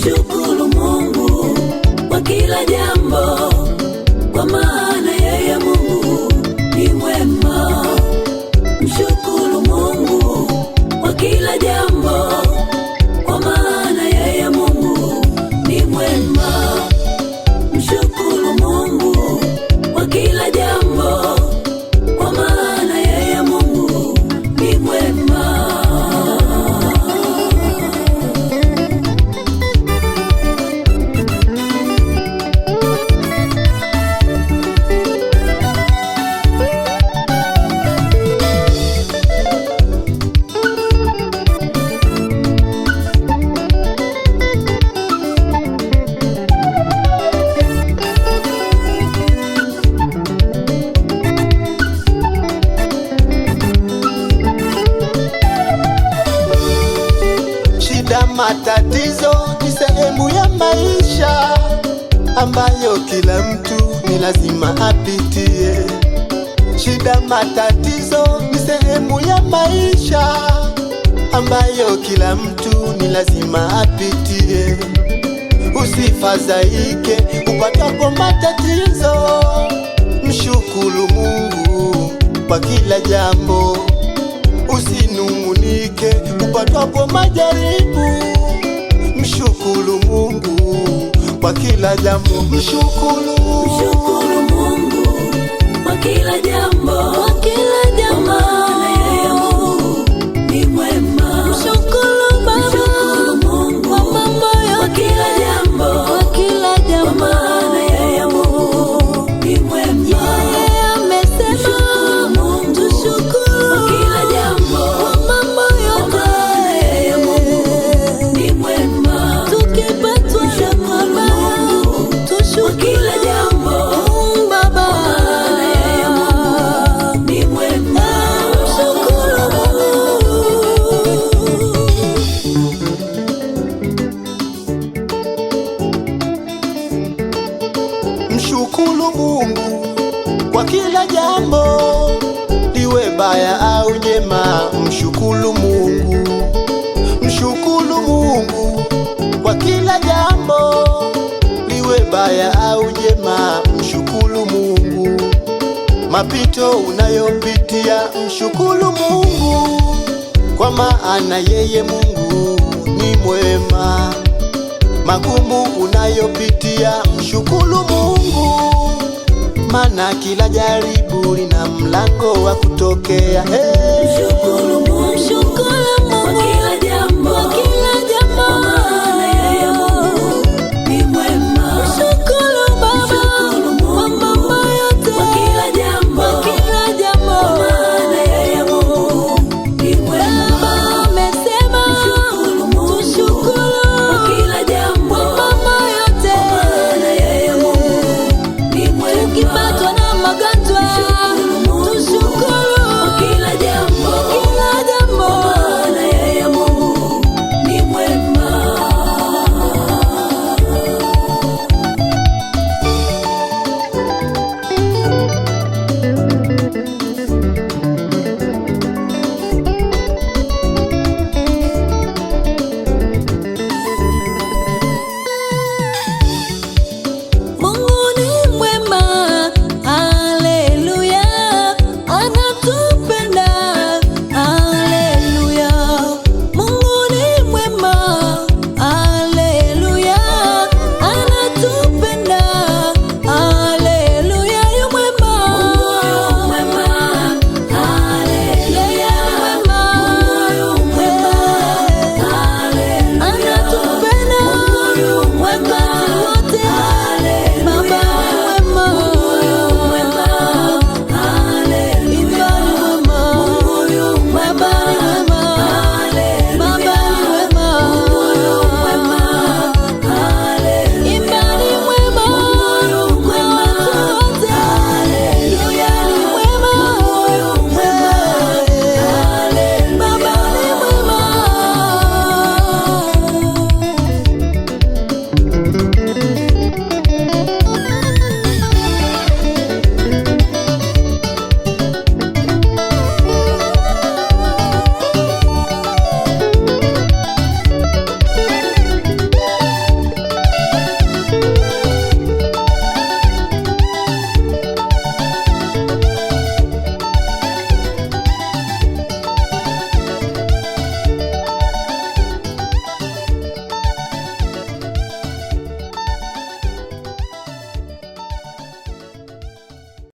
Mshukuru Mungu kwa kila jambo, kwa maana yeye Mungu ni mwema. Mshukuru Mungu kwa kila jambo, kwa maana yeye Mungu ni mwema. Mshukuru Mungu kwa kila jambo, kwa maana yeye Mungu ni mwema. Matatizo ni sehemu ya maisha ambayo kila mtu ni lazima apitie. Shida, matatizo ni sehemu ya maisha ambayo kila mtu ni lazima apitie. Usifadhaike upatapo matatizo, mshukuru Mungu kwa kila jambo. Usinungunike upatapo majaribu, mshukuru Mungu kwa kila jambo. Mshukuru Mungu kwa kila jambo, kwa kila jambo, maana yeye Mungu ni mwema. Mshukuru Mungu kwa mambo yote, kwa kila jambo, kwa kila jambo, maana yeye Mungu ni mwema. Yeye amesema tushukuru kwa kila jambo, kwa mambo yote, maana yeye Mungu ni mwema. Tukipatwa na mabaya tushukuru kila jambo, Baba, maana yeye Mungu ni mwema. Mshukuru Mshukuru Mungu kwa kila jambo, liwe baya au jema. Mshukuru Mungu, mshukuru Mungu kwa kila jambo, liwe baya au jema. Mshukuru Mungu mapito unayopitia, mshukuru Mungu kwa maana yeye Mungu ni mwema. Magumu unayopitia, mshukuru Mungu, maana kila jaribu lina mlango wa kutokea. Mshukuru Mungu.